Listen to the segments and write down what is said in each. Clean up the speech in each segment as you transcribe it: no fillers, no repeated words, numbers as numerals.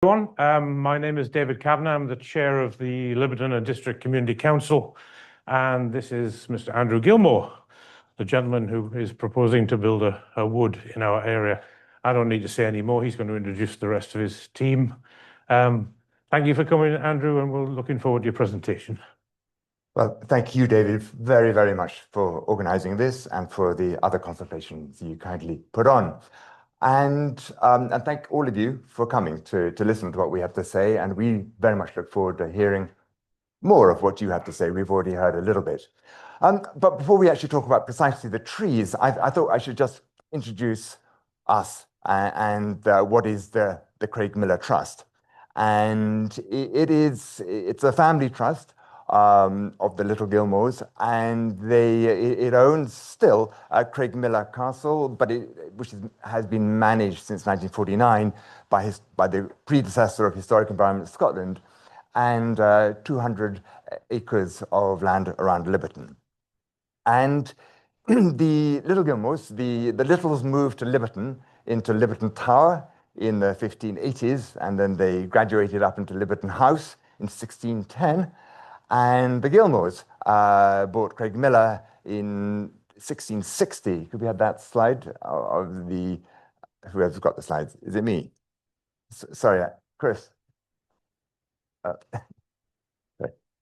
Everyone, my name is David Kavanagh. I'm the chair of the Liberton and District Community Council, and this is Mr. Andrew Gilmour, the gentleman who is proposing to build a wood in our area. I don't need to say any more. He's going to introduce the rest of his team. Thank you for coming, Andrew, and we're looking forward to your presentation. Well, thank you, David, very, very much for organizing this and for the other consultations you kindly put on. And thank all of you for coming to listen to what we have to say. And we very much look forward to hearing more of what you have to say. We've already heard a little bit. But before we actually talk about precisely the trees, I thought I should just introduce us and what is the Craig Miller Trust. And it's a family trust of the Little Gilmours, and it owns still Craig Miller Castle, but which has been managed since 1949 by the predecessor of Historic Environment Scotland, and 200 acres of land around Liberton. And the Little Gilmours, the Littles moved to Liberton, into Liberton Tower in the 1580s, and then they graduated up into Liberton House in 1610. And the Gilmours bought Craig Miller in 1660. Could we have that slide of whoever's got the slides? Is it me? Sorry, Chris.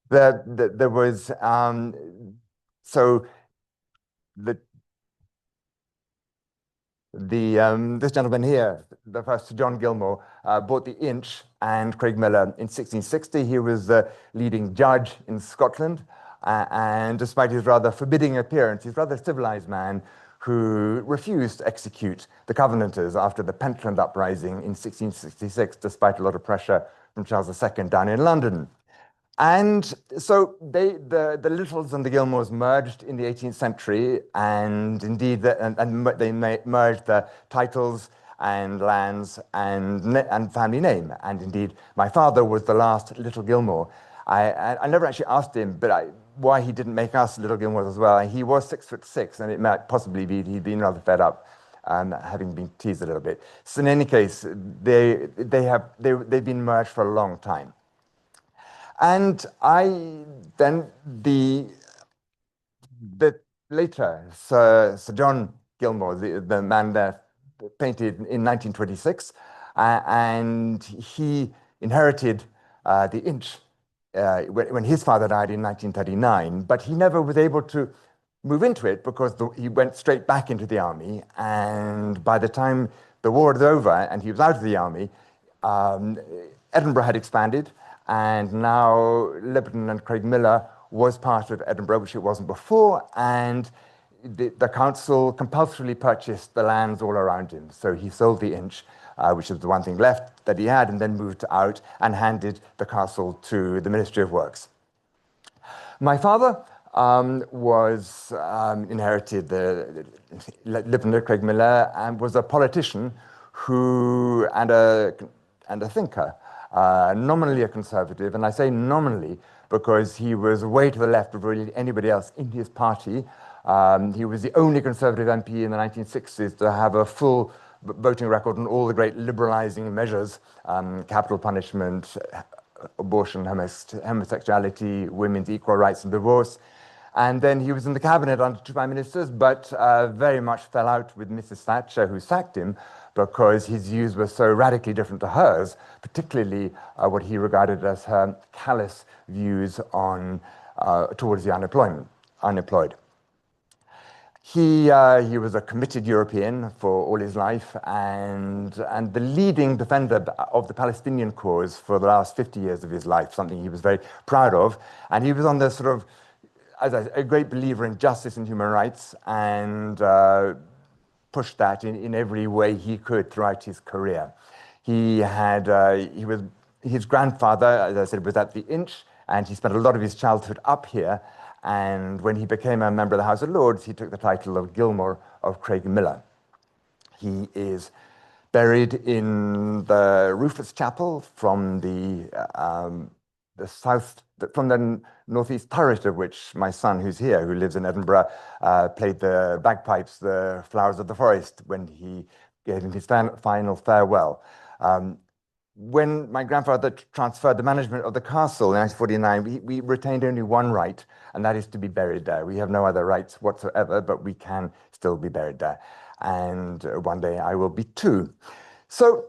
There was, this gentleman here, the first John Gilmour, bought the Inch and Craig Miller in 1660. He was the leading judge in Scotland, and despite his rather forbidding appearance, he's a rather civilized man who refused to execute the Covenanters after the Pentland Uprising in 1666, despite a lot of pressure from Charles II down in London. And so the Littles and the Gilmours merged in the 18th century, and indeed, they merged the titles and lands and family name. And indeed, my father was the last Little Gilmour. I never actually asked him, why he didn't make us Little Gilmours as well. And he was 6'6", and it might possibly be he'd been rather fed up, having been teased a little bit. So in any case, they've been merged for a long time. And later, Sir John Gilmour, the man there, painted in 1926, and he inherited the Inch when his father died in 1939, but he never was able to move into it because he went straight back into the army, and by the time the war was over and he was out of the army, Edinburgh had expanded, and now Liberton and Craig Miller was part of Edinburgh, which it wasn't before, and the council compulsorily purchased the lands all around him. So he sold the Inch, which was the one thing left that he had, and then moved out and handed the castle to the Ministry of Works. My father inherited the Liberton and Craig Miller, and was a politician and a thinker. Nominally a conservative, and I say nominally because he was way to the left of really anybody else in his party. He was the only Conservative MP in the 1960s to have a full voting record on all the great liberalizing measures, capital punishment, abortion, homosexuality, women's equal rights and divorce. And then he was in the cabinet under two prime ministers, but very much fell out with Mrs. Thatcher, who sacked him, because his views were so radically different to hers, particularly what he regarded as her callous views towards the unemployed. He was a committed European for all his life, and the leading defender of the Palestinian cause for the last 50 years of his life, something he was very proud of. And he was on the sort of, a great believer in justice and human rights, and pushed that in every way he could throughout his career. His grandfather, as I said, was at the Inch, and he spent a lot of his childhood up here. And when he became a member of the House of Lords, he took the title of Gilmour of Craig Miller. He is buried in the Rufus Chapel from the northeast turret of which my son, who's here, who lives in Edinburgh, played the bagpipes, the Flowers of the Forest, when he gave him his final farewell. when my grandfather transferred the management of the castle in 1949, we retained only one right, and that is to be buried there. We have no other rights whatsoever, but we can still be buried there. And one day I will be too. So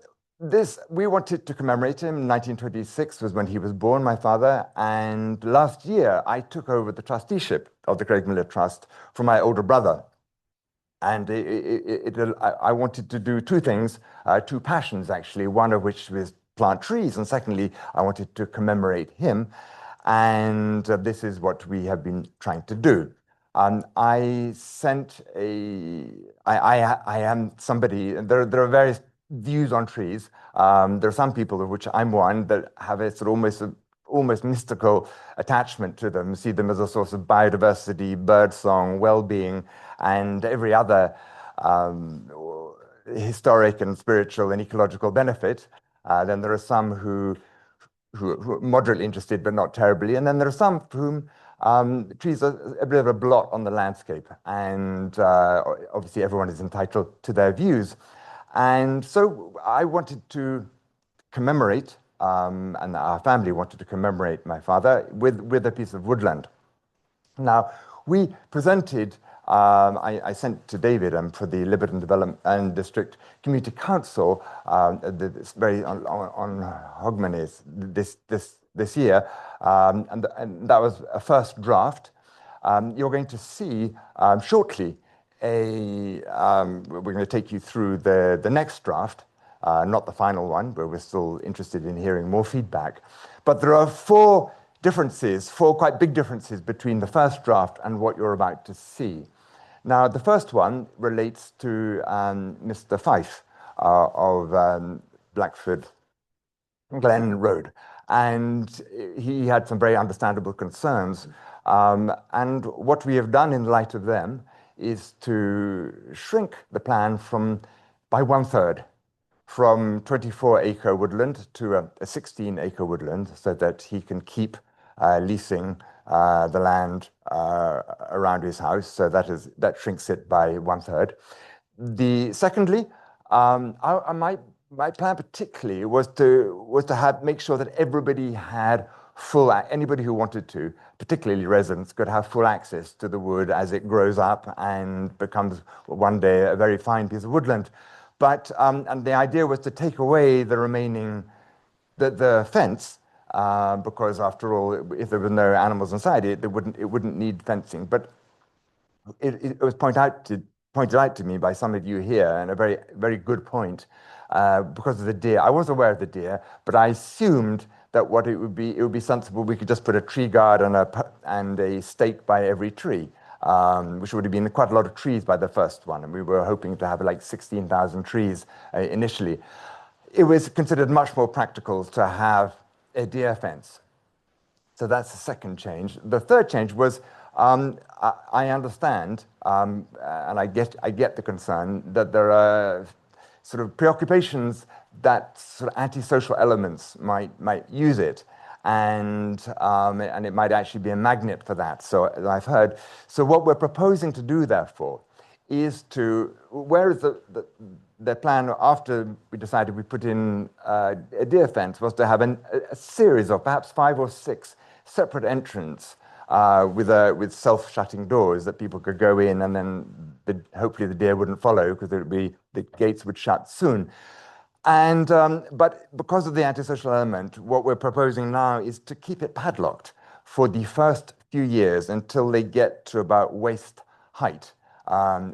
we wanted to commemorate him. 1926 was when he was born, my father. And last year, I took over the trusteeship of the Craig Miller Trust from my older brother. And I wanted to do two things, two passions, actually, one of which was plant trees. And secondly, I wanted to commemorate him. And this is what we have been trying to do. I am somebody, there are various views on trees. There are some people, of which I'm one, that have a sort of almost mystical attachment to them, see them as a source of biodiversity, birdsong, well-being, and every other historic and spiritual and ecological benefit. Then there are some who are moderately interested, but not terribly. And then there are some for whom trees are a bit of a blot on the landscape. And obviously everyone is entitled to their views. And so I wanted to commemorate, and our family wanted to commemorate my father with a piece of woodland. Now, we presented, I sent to David for the Liberton Development and District Community Council this very on Hogmanay this year, and that was a first draft. You're going to see shortly we're going to take you through the next draft, not the final one, but we're still interested in hearing more feedback. But there are four quite big differences between the first draft and what you're about to see. Now, the first one relates to Mr. Fife of Blackford Glen Road. And he had some very understandable concerns. And what we have done in light of them is to shrink the plan by 1/3, from 24-acre woodland to a 16-acre woodland, so that he can keep leasing the land around his house. So that shrinks it by 1/3. Secondly, my plan particularly was to make sure that everybody had anybody who wanted to, particularly residents, could have full access to the wood as it grows up and becomes one day a very fine piece of woodland. But and the idea was to take away the remaining the fence, because after all, if there were no animals inside it, it wouldn't need fencing. But it was pointed out to me by some of you here, and a very, very good point, because of the deer. I was aware of the deer, but I assumed that it would be sensible, we could just put a tree guard and a stake by every tree, which would have been quite a lot of trees by the first one. And we were hoping to have like 16,000 trees initially. It was considered much more practical to have a deer fence. So that's the second change. The third change was, I understand, and I get the concern that there are sort of preoccupations that sort of antisocial elements might use it, and it might actually be a magnet for that. So I've heard. So what we're proposing to do, therefore, is whereas the plan after we decided we put in a deer fence was to have a series of perhaps 5 or 6 separate entrances with self-shutting doors that people could go in, and then hopefully the deer wouldn't follow, because the gates would shut soon. And but because of the antisocial element, what we're proposing now is to keep it padlocked for the first few years until they get to about waist height,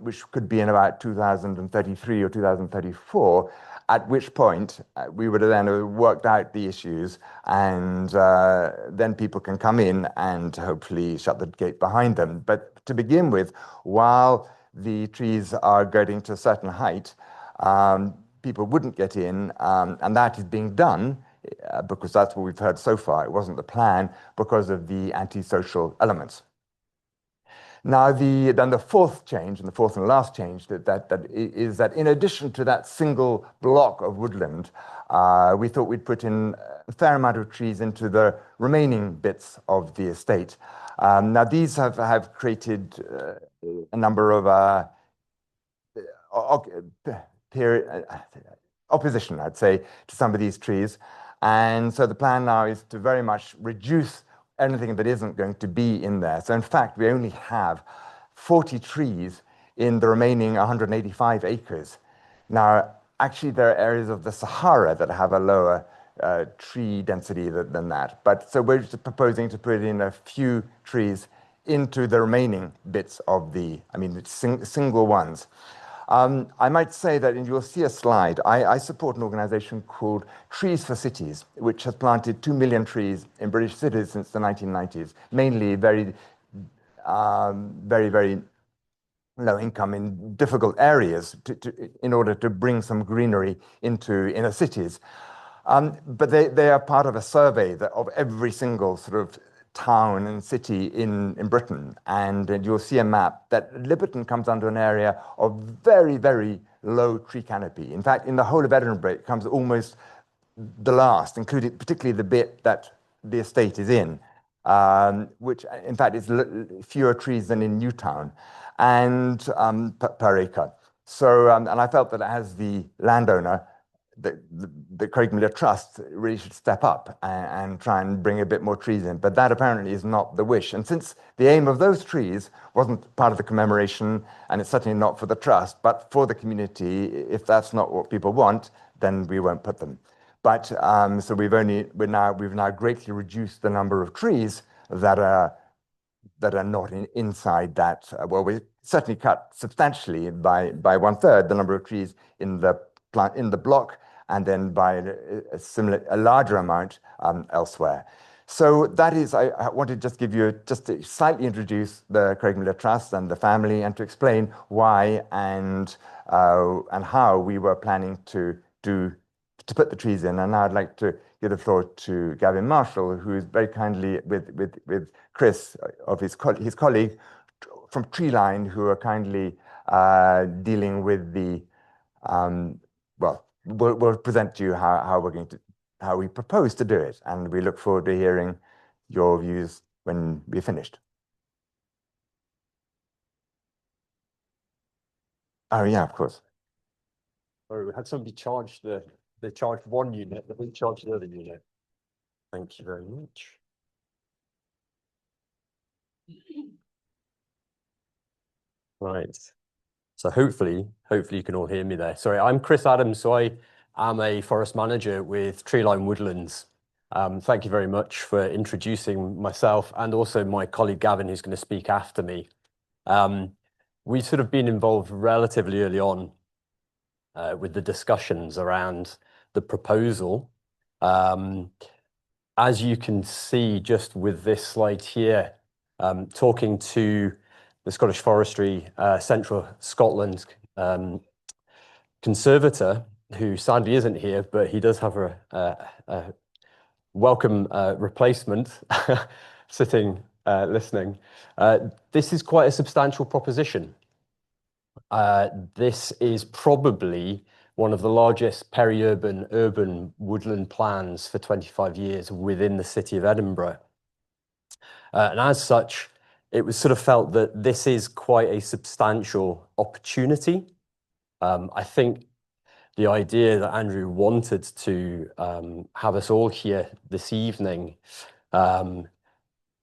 which could be in about 2033 or 2034, at which point we would have then worked out the issues, and then people can come in and hopefully shut the gate behind them. But to begin with, while the trees are getting to a certain height, people wouldn't get in, and that is being done because that's what we've heard so far. It wasn't the plan because of the antisocial elements. Now, then the fourth change, and the fourth and last change, is that in addition to that single block of woodland, we thought we'd put in a fair amount of trees into the remaining bits of the estate. Now, these have created a number of opposition, I'd say, to some of these trees. And so the plan now is to very much reduce anything that isn't going to be in there. So in fact, we only have 40 trees in the remaining 185 acres. Now, actually, there are areas of the Sahara that have a lower tree density than that. But so we're just proposing to put in a few trees into the remaining bits of the, I mean, single ones. I might say that, and you'll see a slide, I support an organization called Trees for Cities, which has planted 2 million trees in British cities since the 1990s, mainly very, very low income in difficult areas in order to bring some greenery into inner cities. But they are part of a survey of every single sort of town and city in Britain. And you'll see a map that Liberton comes under an area of very, very low tree canopy. In fact, in the whole of Edinburgh, it comes almost the last, including particularly the bit that the estate is in, which in fact is fewer trees than in Newtown and per acre. So, and I felt that as the landowner, the Craigmillar Trust really should step up and try and bring a bit more trees in. But that apparently is not the wish. And since the aim of those trees wasn't part of the commemoration, and it's certainly not for the Trust, but for the community, if that's not what people want, then we won't put them. But so we've now greatly reduced the number of trees that are not inside that. Well, we certainly cut substantially by 1/3 the number of trees in the block, and then by a larger amount elsewhere. So that is, I wanted to just give you, just to slightly introduce the Craigmillar Trust and the family, and to explain why and how we were planning to put the trees in. And now I'd like to give the floor to Gavin Marshall, who is very kindly with Chris, of his colleague from Treeline, who are kindly dealing with the well, we'll present to you how we propose to do it, and we look forward to hearing your views when we're finished. Oh yeah, of course. Sorry, we had somebody charge they charged one unit, but we charged the other unit. Thank you very much. Right. So hopefully you can all hear me there. Sorry, I'm Chris Adams. So I am a forest manager with Treeline Woodlands. Thank you very much for introducing myself and also my colleague Gavin, who's going to speak after me. We've sort of been involved relatively early on with the discussions around the proposal. As you can see just with this slide here, talking to the Scottish Forestry Central Scotland conservator, who sadly isn't here, but he does have a welcome replacement sitting listening. This is quite a substantial proposition. This is probably one of the largest urban woodland plans for 25 years within the city of Edinburgh. And as such, it was sort of felt that this is quite a substantial opportunity. I think the idea that Andrew wanted to have us all here this evening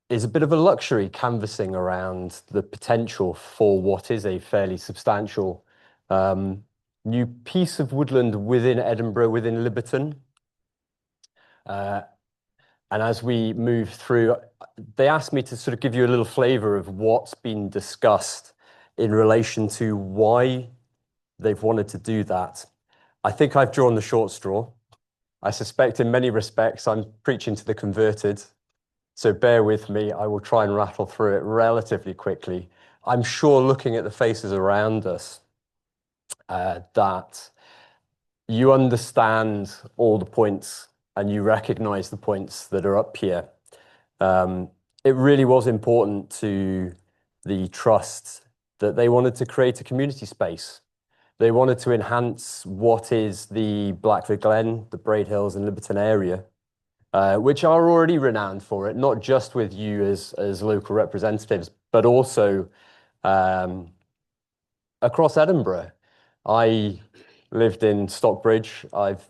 is a bit of a luxury, canvassing around the potential for what is a fairly substantial new piece of woodland within Edinburgh, within Liberton. And as we move through, they asked me to sort of give you a little flavour of what's been discussed in relation to why they've wanted to do that. I think I've drawn the short straw. I suspect in many respects I'm preaching to the converted. So bear with me, I will try and rattle through it relatively quickly. I'm sure looking at the faces around us that you understand all the points and you recognise the points that are up here. It really was important to the Trust that they wanted to create a community space. They wanted to enhance what is the Blackford Glen, the Braid Hills and Liberton area, which are already renowned for it, not just with you as local representatives, but also across Edinburgh. I lived in Stockbridge. I've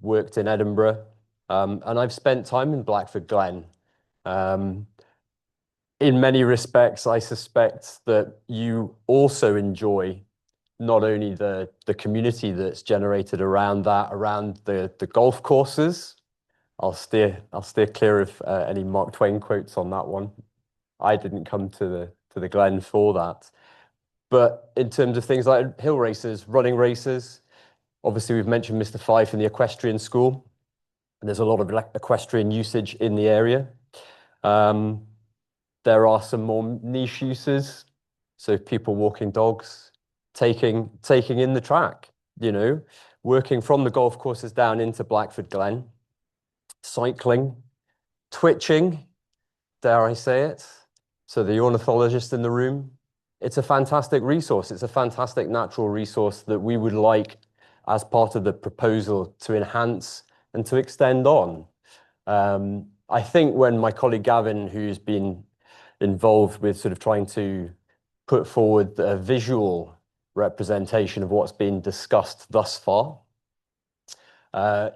worked in Edinburgh, and I've spent time in Blackford Glen. In many respects, I suspect that you also enjoy not only the community that's generated around that, around the golf courses. I'll steer clear of any Mark Twain quotes on that one. I didn't come to the Glen for that. But in terms of things like hill races, running races, obviously we've mentioned Mr. Fife and the equestrian school. There's a lot of equestrian usage in the area. There are some more niche uses, so people walking dogs, taking in the track, working from the golf courses down into Blackford Glen, cycling, twitching, dare I say it. So the ornithologist in the room, it's a fantastic resource. It's a fantastic natural resource that we would like as part of the proposal to enhance and to extend on. I think when my colleague Gavin, who's been involved with sort of trying to put forward a visual representation of what's been discussed thus far,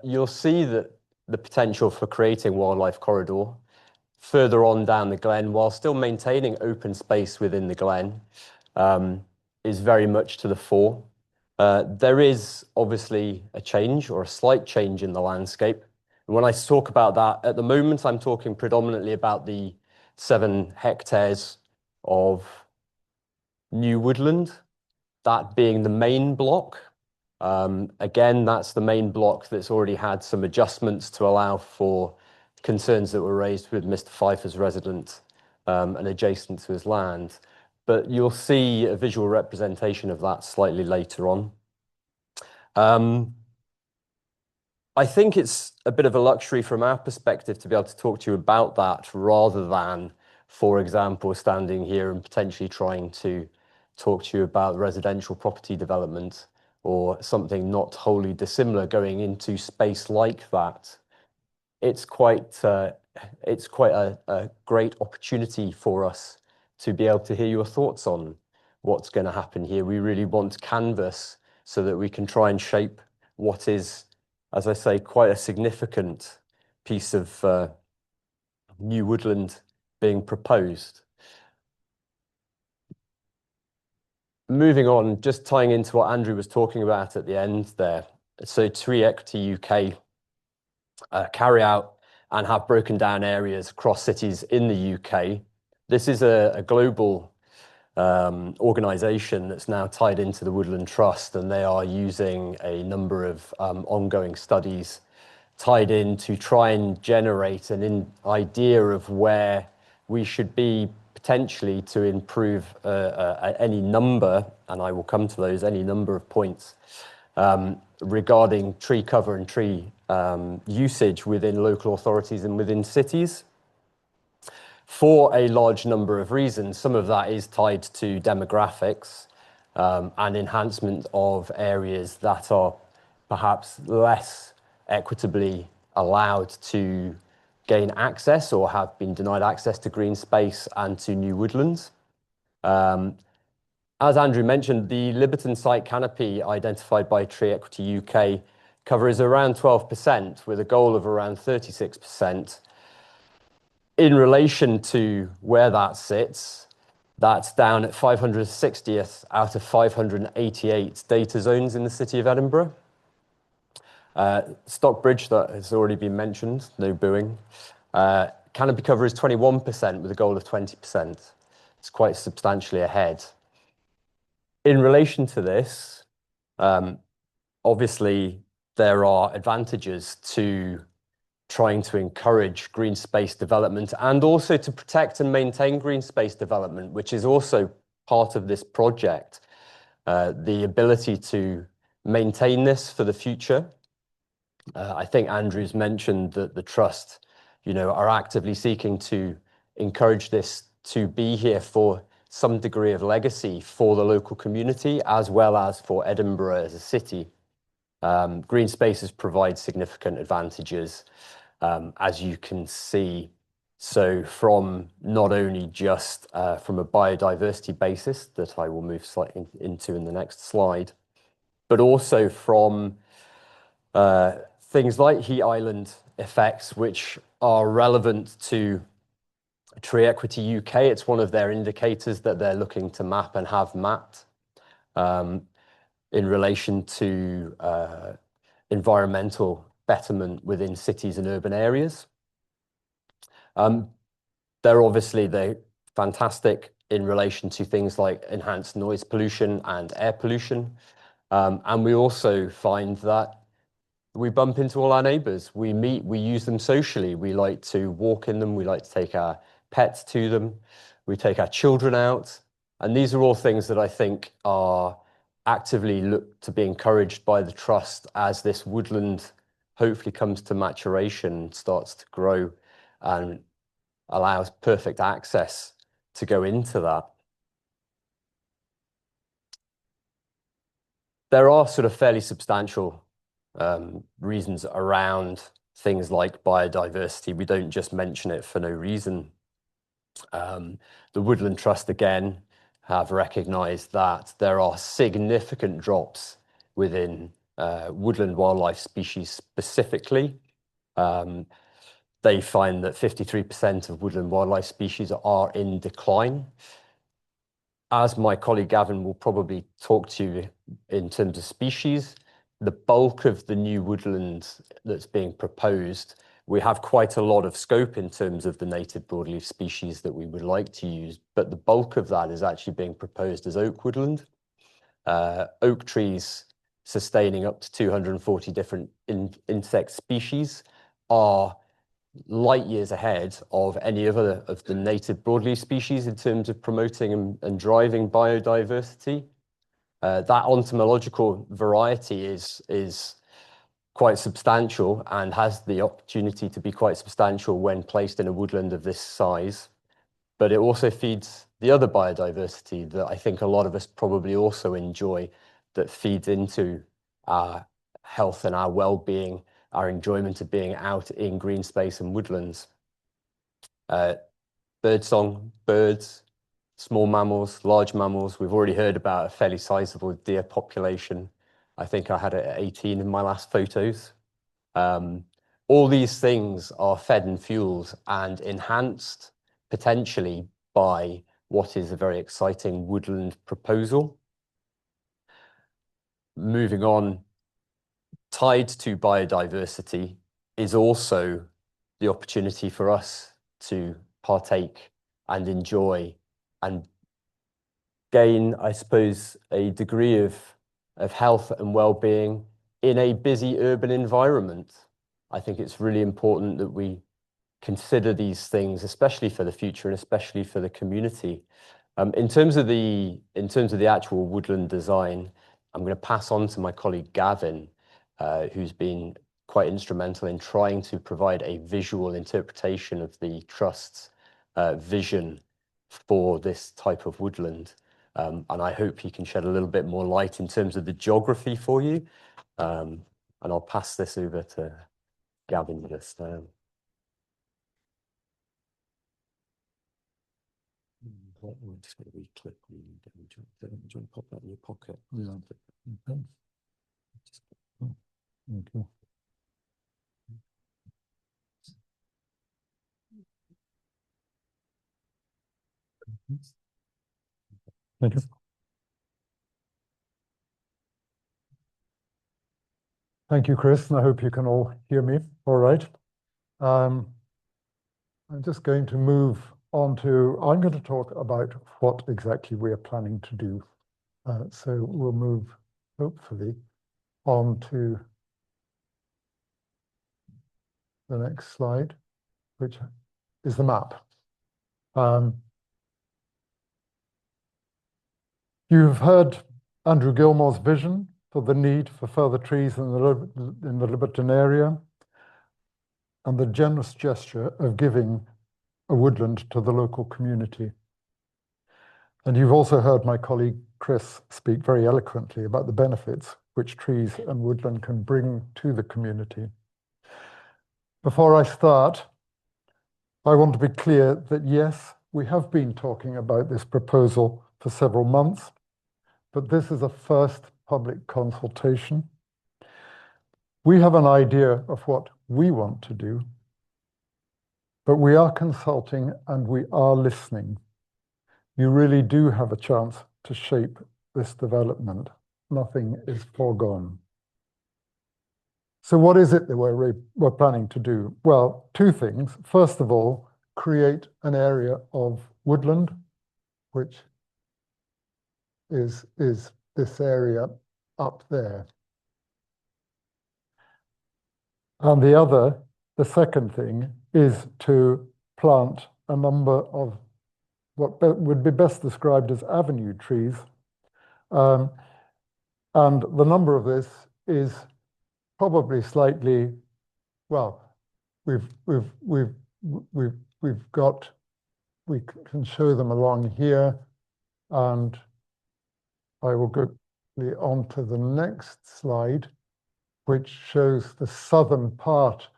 you'll see that the potential for creating wildlife corridor further on down the Glen, while still maintaining open space within the Glen, is very much to the fore. There is obviously a change or a slight change in the landscape. And when I talk about that, at the moment, I'm talking predominantly about the 7 hectares of new woodland, that being the main block. Again, that's the main block that's already had some adjustments to allow for concerns that were raised with Mr. Pfeiffer's resident and adjacent to his land. But you'll see a visual representation of that slightly later on. I think it's a bit of a luxury from our perspective to be able to talk to you about that rather than, for example, standing here and potentially trying to talk to you about residential property development or something not wholly dissimilar going into space like that. It's quite a great opportunity for us to be able to hear your thoughts on what's going to happen here. We really want to canvas so that we can try and shape what is, as I say, quite a significant piece of new woodland being proposed. Moving on, just tying into what Andrew was talking about at the end there. So Tree Equity UK carry out and have broken down areas across cities in the UK. This is a global organisation that's now tied into the Woodland Trust, and they are using a number of ongoing studies tied in to try and generate an idea of where we should be potentially to improve any number, and I will come to those, any number of points regarding tree cover and tree usage within local authorities and within cities, for a large number of reasons. Some of that is tied to demographics and enhancement of areas that are perhaps less equitably allowed to gain access or have been denied access to green space and to new woodlands. As Andrew mentioned, the Liberton site canopy identified by Tree Equity UK covers around 12% with a goal of around 36%. In relation to where that sits, that's down at 560th out of 588 data zones in the city of Edinburgh. Stockbridge, that has already been mentioned, no booing. Canopy cover is 21% with a goal of 20%. It's quite substantially ahead. In relation to this, obviously there are advantages to trying to encourage green space development and also to protect and maintain green space development, which is also part of this project. The ability to maintain this for the future. I think Andrew's mentioned that the Trust, are actively seeking to encourage this to be here for some degree of legacy for the local community, as well as for Edinburgh as a city. Green spaces provide significant advantages, as you can see. So from not only just from a biodiversity basis that I will move slightly into in the next slide, but also from things like heat island effects, which are relevant to Tree Equity UK. It's one of their indicators that they're looking to map and have mapped in relation to environmental betterment within cities and urban areas. They're fantastic in relation to things like enhanced noise pollution and air pollution. And we also find that we bump into all our neighbours. We meet, we use them socially. We like to walk in them. We like to take our pets to them. We take our children out. And these are all things that I think are actively look to be encouraged by the Trust as this woodland hopefully comes to maturation, starts to grow and allows perfect access to go into that. There are sort of fairly substantial reasons around things like biodiversity. We don't just mention it for no reason. The Woodland Trust, again, have recognised that there are significant drops within woodland wildlife species specifically. They find that 53% of woodland wildlife species are in decline. As my colleague Gavin will probably talk to you in terms of species, the bulk of the new woodland that's being proposed, we have quite a lot of scope in terms of the native broadleaf species that we would like to use, but the bulk of that is actually being proposed as oak woodland. Oak trees sustaining up to 240 different insect species are light years ahead of any other of the native broadleaf species in terms of promoting and driving biodiversity. That entomological variety is quite substantial and has the opportunity to be quite substantial when placed in a woodland of this size. But it also feeds the other biodiversity that I think a lot of us probably also enjoy, that feeds into our health and our well-being, our enjoyment of being out in green space and woodlands. Birdsong, birds, small mammals, large mammals. We've already heard about a fairly sizable deer population. I think I had it at 18 in my last photos. All these things are fed and fueled and enhanced potentially by what is a very exciting woodland proposal. Moving on, tied to biodiversity is also the opportunity for us to partake and enjoy and gain, I suppose, a degree of health and well-being in a busy urban environment. I think it's really important that we consider these things, especially for the future and especially for the community. In terms of the actual woodland design, I'm going to pass on to my colleague Gavin, who's been quite instrumental in trying to provide a visual interpretation of the Trust's vision for this type of woodland. And I hope he can shed a little bit more light in terms of the geography for you. And I'll pass this over to Gavin just now. I'm just going to re-click. Do you want to pop that in your pocket? Yeah. Okay. Thank you. Thank you. Thank you, Chris, and I hope you can all hear me all right. I'm just going to move on to, I'm going to talk about what exactly we are planning to do. So we'll move, hopefully, on to the next slide, which is the map. You've heard Andrew Gilmour's vision for the need for further trees in the Liberton area and the generous gesture of giving a woodland to the local community. And you've also heard my colleague Chris speak very eloquently about the benefits which trees and woodland can bring to the community. Before I start, I want to be clear that yes, we have been talking about this proposal for several months, but this is a first public consultation. We have an idea of what we want to do, but we are consulting and we are listening. You really do have a chance to shape this development. Nothing is foregone. So what is it that we're planning to do? Well, two things. First of all, create an area of woodland, which is this area up there. And the second thing is to plant a number of what would be best described as avenue trees. And the number of this is probably slightly, well, we can show them along here, and I will go on to the next slide, which shows the southern part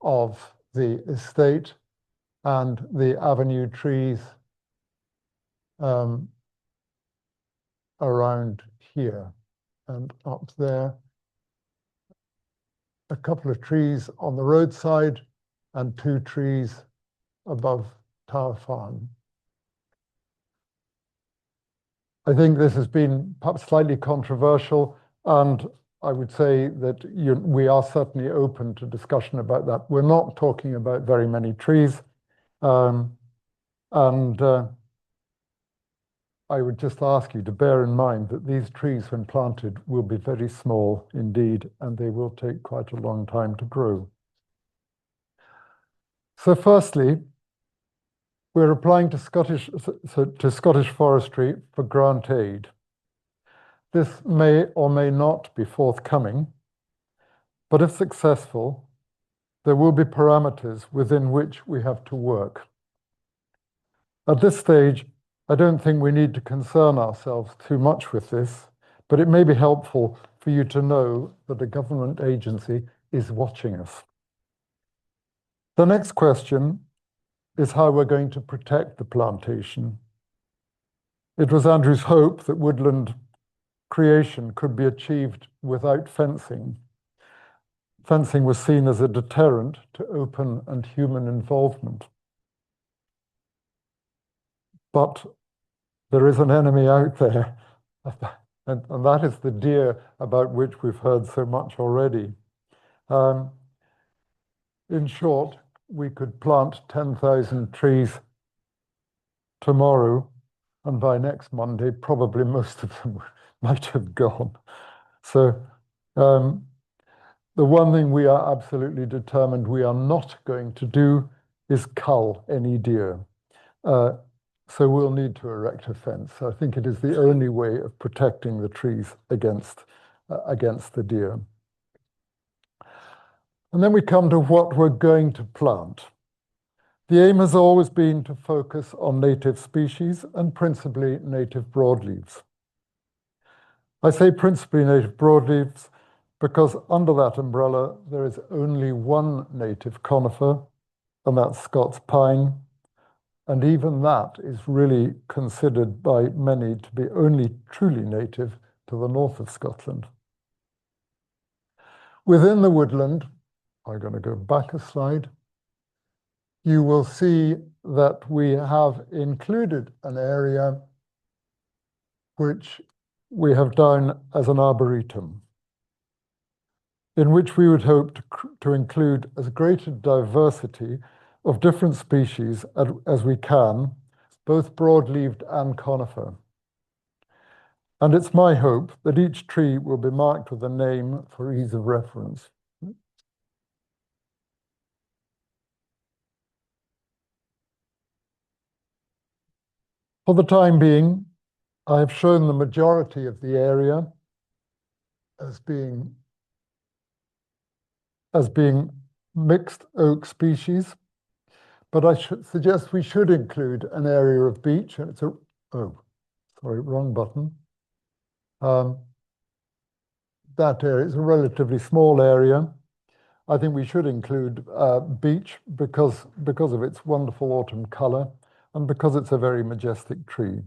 of the estate and the avenue trees around here and up there. A couple of trees on the roadside and 2 trees above Tower Farm. I think this has been perhaps slightly controversial, and I would say that we are certainly open to discussion about that. We're not talking about very many trees, I would just ask you to bear in mind that these trees, when planted, will be very small indeed, and they will take quite a long time to grow. So firstly, we're applying to Scottish Forestry for grant aid. This may or may not be forthcoming, but if successful, there will be parameters within which we have to work. At this stage, I don't think we need to concern ourselves too much with this, but it may be helpful for you to know that a government agency is watching us. The next question is how we're going to protect the plantation. It was Andrew's hope that woodland creation could be achieved without fencing. Fencing was seen as a deterrent to open and human involvement. But there is an enemy out there, and that is the deer about which we've heard so much already. In short, we could plant 10,000 trees tomorrow, and by next Monday, probably most of them might have gone. So the one thing we are absolutely determined we are not going to do is cull any deer. So we'll need to erect a fence. I think it is the only way of protecting the trees against the deer. And then we come to what we're going to plant. The aim has always been to focus on native species and principally native broadleaves. I say principally native broadleaves because under that umbrella there is only one native conifer, and that's Scots pine. And even that is really considered by many to be only truly native to the north of Scotland. Within the woodland, I'm going to go back a slide, you will see that we have included an area which we have down as an arboretum, in which we would hope to include as great a diversity of different species as we can, both broad-leaved and conifer. And it's my hope that each tree will be marked with a name for ease of reference. For the time being, I have shown the majority of the area as being mixed oak species, but I should suggest we should include an area of beech, and it's a, oh, sorry, wrong button. That area is a relatively small area. I think we should include beech because of its wonderful autumn color and because it's a very majestic tree.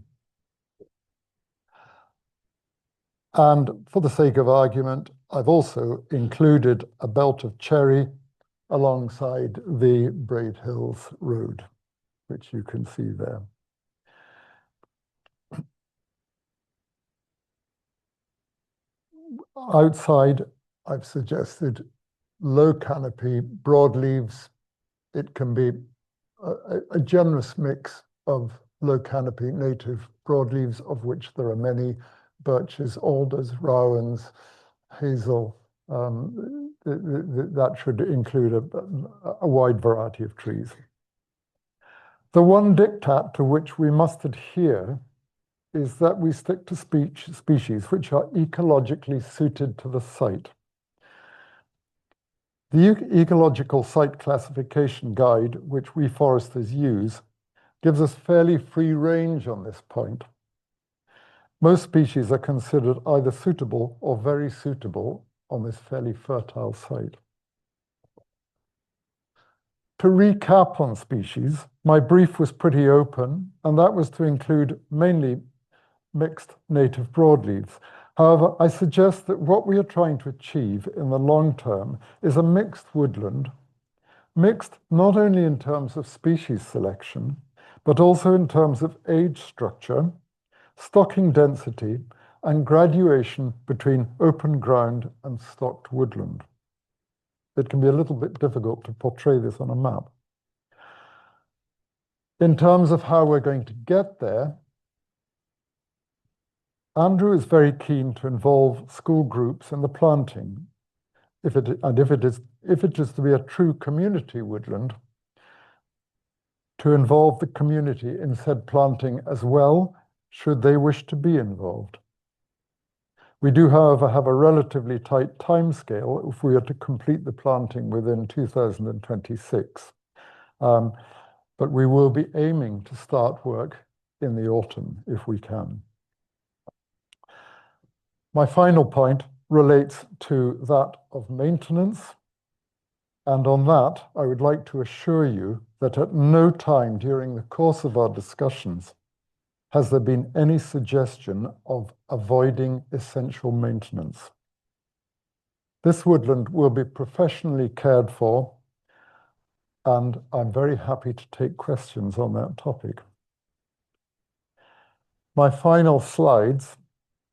And for the sake of argument, I've also included a belt of cherry alongside the Braid Hills Road, which you can see there. Outside, I've suggested low canopy, broadleaves. It can be a generous mix of low canopy native broadleaves, of which there are many: birches, alders, rowans, hazel. That should include a wide variety of trees. The one diktat to which we must adhere is that we stick to species which are ecologically suited to the site. The Ecological Site Classification Guide, which we foresters use, gives us fairly free range on this point. Most species are considered either suitable or very suitable on this fairly fertile site. To recap on species, my brief was pretty open, and that was to include mainly mixed native broadleaves. However, I suggest that what we are trying to achieve in the long term is a mixed woodland, mixed not only in terms of species selection, but also in terms of age structure, stocking density, and graduation between open ground and stocked woodland. It can be a little bit difficult to portray this on a map. In terms of how we're going to get there, Andrew is very keen to involve school groups in the planting. If it is to be a true community woodland, to involve the community in said planting as well, should they wish to be involved. We do, however, have a relatively tight timescale if we are to complete the planting within 2026. But we will be aiming to start work in the autumn if we can. My final point relates to that of maintenance. And on that, I would like to assure you that at no time during the course of our discussions has there been any suggestion of avoiding essential maintenance. This woodland will be professionally cared for, and I'm very happy to take questions on that topic. My final slides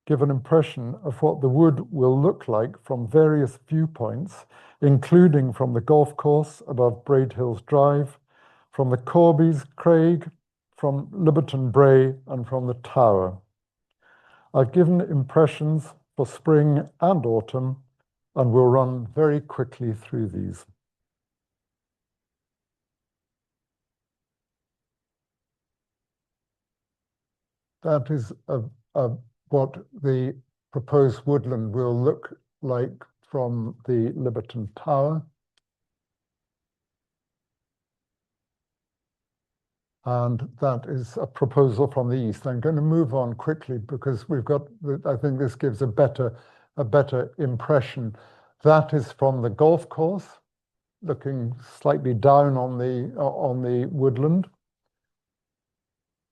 give an impression of what the wood will look like from various viewpoints, including from the golf course above Braid Hills Drive, from the Corby's Craig, from Liberton Bray, and from the Tower. I've given impressions for spring and autumn, and will run very quickly through these. That is what the proposed woodland will look like from the Liberton Tower. And that is a proposal from the east. I'm going to move on quickly because we've got, I think this gives a better impression. That is from the golf course, looking slightly down on the woodland.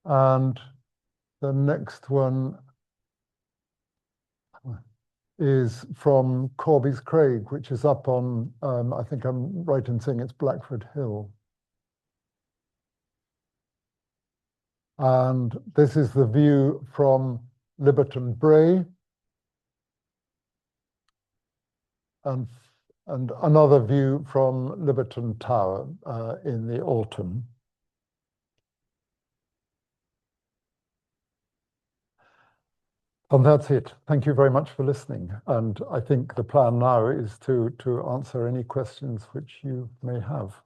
And the next one is from Corby's Craig, which is up on, I think I'm right in saying it's Blackford Hill. And this is the view from Liberton Bray. And another view from Liberton Tower in the autumn. And that's it. Thank you very much for listening. And I think the plan now is to answer any questions which you may have.